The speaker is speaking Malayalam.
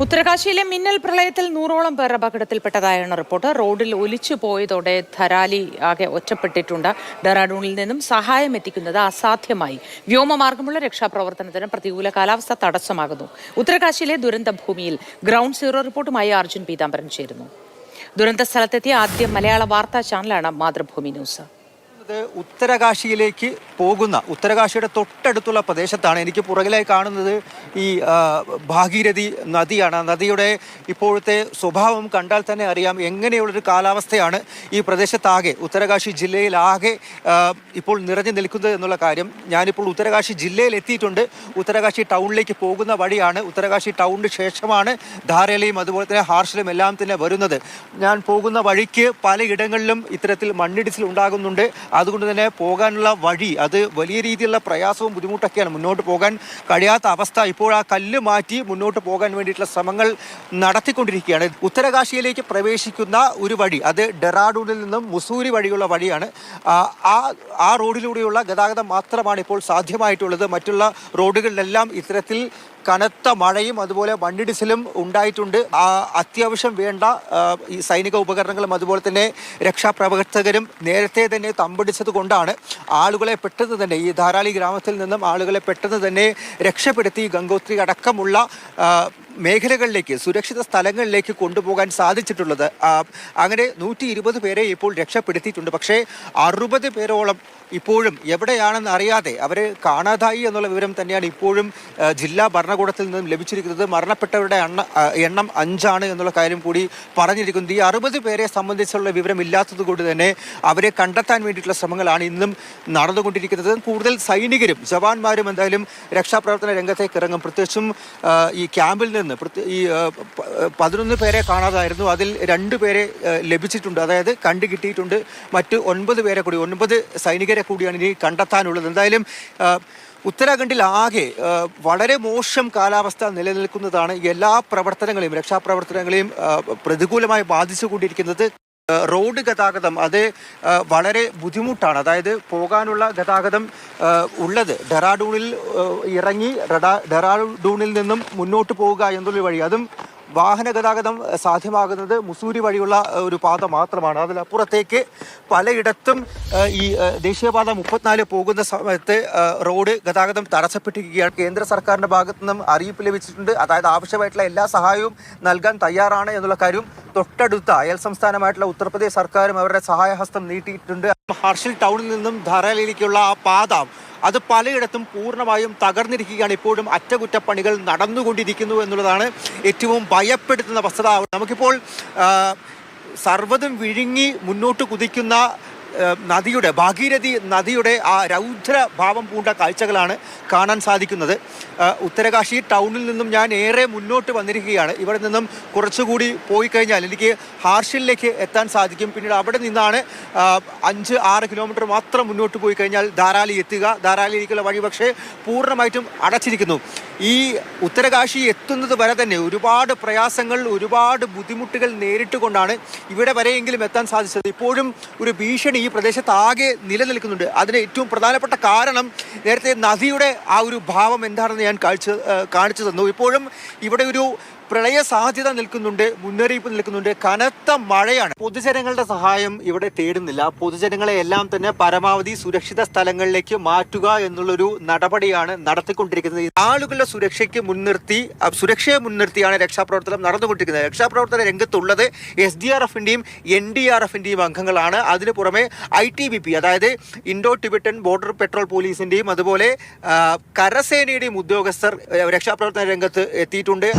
ഉത്തരകാശിയിലെ മിന്നൽ പ്രളയത്തിൽ 100ഓളം പേർ അപകടത്തിൽപ്പെട്ടതായാണ് റിപ്പോർട്ട്. റോഡിൽ ഒലിച്ചു പോയതോടെ ധരാലി ആകെ ഒറ്റപ്പെട്ടിട്ടുണ്ട്. ഡെറാഡൂണിൽ നിന്നും സഹായം എത്തിക്കുന്നത് അസാധ്യമായി. വ്യോമമാർഗമുള്ള രക്ഷാപ്രവർത്തനത്തിന് പ്രതികൂല കാലാവസ്ഥ തടസ്സമാകുന്നു. ഉത്തരകാശിയിലെ ദുരന്ത ഭൂമിയിൽ ഗ്രൗണ്ട് സീറോ റിപ്പോർട്ടുമായി അർജുൻ പീതാംബരൻ ചേരുന്നു. ദുരന്ത സ്ഥലത്തെത്തിയ ആദ്യ മലയാള വാർത്താ ചാനലാണ് മാതൃഭൂമി ന്യൂസ്. ഉത്തരകാശിയിലേക്ക് പോകുന്ന ഉത്തരകാശിയുടെ തൊട്ടടുത്തുള്ള പ്രദേശത്താണ്. എനിക്ക് പുറകിലായി കാണുന്നത് ഈ ഭാഗീരഥി നദിയാണ്. നദിയുടെ ഇപ്പോഴത്തെ സ്വഭാവം കണ്ടാൽ തന്നെ അറിയാം എങ്ങനെയുള്ളൊരു കാലാവസ്ഥയാണ് ഈ പ്രദേശത്താകെ, ഉത്തരകാശി ജില്ലയിലാകെ ഇപ്പോൾ നിറഞ്ഞു നിൽക്കുന്നത് എന്നുള്ള കാര്യം. ഞാനിപ്പോൾ ഉത്തരകാശി ജില്ലയിൽ എത്തിയിട്ടുണ്ട്. ഉത്തരകാശി ടൗണിലേക്ക് പോകുന്ന വഴിയാണ്. ഉത്തരകാശി ടൗണിന് ശേഷമാണ് ധാരലയും അതുപോലെ തന്നെ ഹാർഷിലും എല്ലാം തന്നെ വരുന്നത്. ഞാൻ പോകുന്ന വഴിക്ക് പലയിടങ്ങളിലും ഇത്തരത്തിൽ മണ്ണിടിച്ചിൽ ഉണ്ടാകുന്നുണ്ട്. അതുകൊണ്ട് തന്നെ പോകാനുള്ള വഴി അത് വലിയ രീതിയിലുള്ള പ്രയാസവും ബുദ്ധിമുട്ടൊക്കെയാണ്. മുന്നോട്ട് പോകാൻ കഴിയാത്ത അവസ്ഥ. ഇപ്പോൾ ആ കല്ല് മാറ്റി മുന്നോട്ട് പോകാൻ വേണ്ടിയിട്ടുള്ള ശ്രമങ്ങൾ നടത്തിക്കൊണ്ടിരിക്കുകയാണ്. ഉത്തരകാശിയിലേക്ക് പ്രവേശിക്കുന്ന ഒരു വഴി, അത് ഡെറാഡൂണിൽ നിന്നും മുസൂരി വഴിയുള്ള വഴിയാണ്. ആ റോഡിലൂടെയുള്ള ഗതാഗതം മാത്രമാണ് ഇപ്പോൾ സാധ്യമായിട്ടുള്ളത്. മറ്റുള്ള റോഡുകളിലെല്ലാം ഇത്തരത്തിൽ കനത്ത മഴയും അതുപോലെ മണ്ണിടിച്ചിലും ഉണ്ടായിട്ടുണ്ട്. അത്യാവശ്യം വേണ്ട ഈ സൈനിക ഉപകരണങ്ങളും അതുപോലെ തന്നെ രക്ഷാപ്രവർത്തകരും നേരത്തെ തന്നെ തമ്പടിച്ചത് കൊണ്ടാണ് ആളുകളെ പെട്ടെന്ന് തന്നെ ഈ ധാരാളി ഗ്രാമത്തിൽ നിന്നും ആളുകളെ പെട്ടെന്ന് തന്നെ രക്ഷപ്പെടുത്തി ഗംഗോത്രി അടക്കമുള്ള മേഖലകളിലേക്ക്, സുരക്ഷിത സ്ഥലങ്ങളിലേക്ക് കൊണ്ടുപോകാൻ സാധിച്ചിട്ടുള്ളത്. അങ്ങനെ 120 പേരെ ഇപ്പോൾ രക്ഷപ്പെടുത്തിയിട്ടുണ്ട്. പക്ഷേ 60 പേരോളം ഇപ്പോഴും എവിടെയാണെന്ന് അറിയാതെ അവരെ കാണാതായി എന്നുള്ള വിവരം തന്നെയാണ് ഇപ്പോഴും ജില്ലാ ഭരണകൂടത്തിൽ നിന്നും ലഭിച്ചിരിക്കുന്നത്. മരണപ്പെട്ടവരുടെ എണ്ണം 5 എന്നുള്ള കാര്യം കൂടി പറഞ്ഞിരിക്കുന്നത്. ഈ 60 പേരെ സംബന്ധിച്ചുള്ള വിവരം ഇല്ലാത്തത് കൊണ്ട് തന്നെ അവരെ കണ്ടെത്താൻ വേണ്ടിയിട്ടുള്ള ശ്രമങ്ങളാണ് ഇന്നും നടന്നുകൊണ്ടിരിക്കുന്നത്. കൂടുതൽ സൈനികരും ജവാന്മാരും എന്തായാലും രക്ഷാപ്രവർത്തന രംഗത്തേക്ക് ഇറങ്ങും. പ്രത്യേകിച്ചും ഈ ക്യാമ്പിൽ നിന്ന് ഈ 11 പേരെ കാണാതായിരുന്നു. അതിൽ 2 പേരെ ലഭിച്ചിട്ടുണ്ട്, അതായത് കണ്ടുകിട്ടിയിട്ടുണ്ട്. മറ്റ് 9 പേരെ കൂടി 9 സൈനികരെ കൂടിയാണ് ഇനി കണ്ടെത്താനുള്ളത്. എന്തായാലും ഉത്തരാഖണ്ഡിൽ ആകെ വളരെ മോശം കാലാവസ്ഥ നിലനിൽക്കുന്നതാണ് എല്ലാ പ്രവർത്തനങ്ങളെയും രക്ഷാപ്രവർത്തനങ്ങളെയും പ്രതികൂലമായി ബാധിച്ചുകൊണ്ടിരിക്കുന്നത്. റോഡ് ഗതാഗതം അത് വളരെ ബുദ്ധിമുട്ടാണ്. അതായത് പോകാനുള്ള ഗതാഗതം ഉള്ളത് ഡെറാഡൂണിൽ ഇറങ്ങി ഡെറാഡൂണിൽ നിന്നും മുന്നോട്ട് പോവുക എന്നുള്ള വഴി, അതും വാഹന ഗതാഗതം സാധ്യമാകുന്നത് മുസൂരി വഴിയുള്ള ഒരു പാത മാത്രമാണ്. അതിലപ്പുറത്തേക്ക് പലയിടത്തും ഈ ദേശീയപാത 34 പോകുന്ന സമയത്ത് റോഡ് ഗതാഗതം തടസ്സപ്പെട്ടിരിക്കുകയാണ്. കേന്ദ്ര സർക്കാരിൻ്റെ ഭാഗത്തു നിന്നും അറിയിപ്പ് ലഭിച്ചിട്ടുണ്ട്. അതായത് ആവശ്യമായിട്ടുള്ള എല്ലാ സഹായവും നൽകാൻ തയ്യാറാണ് എന്നുള്ള കാര്യം തൊട്ടടുത്ത അയൽ സംസ്ഥാനമായിട്ടുള്ള ഉത്തർപ്രദേശ് സർക്കാരും അവരുടെ സഹായഹസ്തം നീട്ടിയിട്ടുണ്ട്. ഹാർഷിൽ ടൗണിൽ നിന്നും ധാരാളിയിലേക്കുള്ള ആ പാത അത് പലയിടത്തും പൂർണ്ണമായും തകർന്നിരിക്കുകയാണ്. ഇപ്പോഴും അറ്റകുറ്റപ്പണികൾ നടന്നുകൊണ്ടിരിക്കുന്നു എന്നുള്ളതാണ് ഏറ്റവും ഭയപ്പെടുത്തുന്ന വസ്തുത. നമുക്കിപ്പോൾ സർവ്വതും വിഴുങ്ങി മുന്നോട്ട് കുതിക്കുന്ന നദിയുടെ, ഭാഗീരഥി നദിയുടെ ആ രൗദ്രഭാവം പൂണ്ട കാഴ്ചകളാണ് കാണാൻ സാധിക്കുന്നത്. ഉത്തരകാശി ടൗണിൽ നിന്നും ഞാൻ ഏറെ മുന്നോട്ട് വന്നിരിക്കുകയാണ്. ഇവിടെ നിന്നും കുറച്ചുകൂടി പോയി കഴിഞ്ഞാൽ എനിക്ക് ഹാർഷിലേക്ക് എത്താൻ സാധിക്കും. പിന്നീട് അവിടെ നിന്നാണ് 5-6 കിലോമീറ്റർ മാത്രം മുന്നോട്ട് പോയി കഴിഞ്ഞാൽ ധാരാലി എത്തുക. ധാരാലിയിലേക്കുള്ള വഴി പക്ഷേ പൂർണ്ണമായിട്ടും അടച്ചിരിക്കുന്നു. ഈ ഉത്തരകാശി എത്തുന്നത് വരെ തന്നെ ഒരുപാട് പ്രയാസങ്ങൾ, ഒരുപാട് ബുദ്ധിമുട്ടുകൾ നേരിട്ടുകൊണ്ടാണ് ഇവിടെ വരെയെങ്കിലും എത്താൻ സാധിച്ചത്. ഇപ്പോഴും ഒരു ഭീഷണി ഈ പ്രദേശത്ത് ആകെ നിലനിൽക്കുന്നുണ്ട്. അതിന് ഏറ്റവും പ്രധാനപ്പെട്ട കാരണം നേരത്തെ നദിയുടെ ആ ഒരു ഭാവം എന്താണെന്ന് ഞാൻ കാണിച്ചു തന്നു. ഇപ്പോഴും ഇവിടെ ഒരു പ്രളയ സാധ്യത നിൽക്കുന്നുണ്ട്, മുന്നറിയിപ്പ് നിൽക്കുന്നുണ്ട്. കനത്ത മഴയാണ്. പൊതുജനങ്ങളുടെ സഹായം ഇവിടെ തേടുന്നില്ല. പൊതുജനങ്ങളെ എല്ലാം തന്നെ പരമാവധി സുരക്ഷിത സ്ഥലങ്ങളിലേക്ക് മാറ്റുക എന്നുള്ളൊരു നടപടിയാണ് നടത്തിക്കൊണ്ടിരിക്കുന്നത്. ആളുകളുടെ സുരക്ഷയെ മുൻനിർത്തിയാണ് രക്ഷാപ്രവർത്തനം നടന്നുകൊണ്ടിരിക്കുന്നത്. രക്ഷാപ്രവർത്തന രംഗത്തുള്ളത് SDRFന്റെയും NDRFന്റെയും അംഗങ്ങളാണ്. അതിനു പുറമെ ITBP, അതായത് ഇൻഡോ ടിബറ്റൻ ബോർഡർ പെട്രോൾ പോലീസിന്റെയും അതുപോലെ കരസേനയുടെയും ഉദ്യോഗസ്ഥർ രക്ഷാപ്രവർത്തന രംഗത്ത് എത്തിയിട്ടുണ്ട്.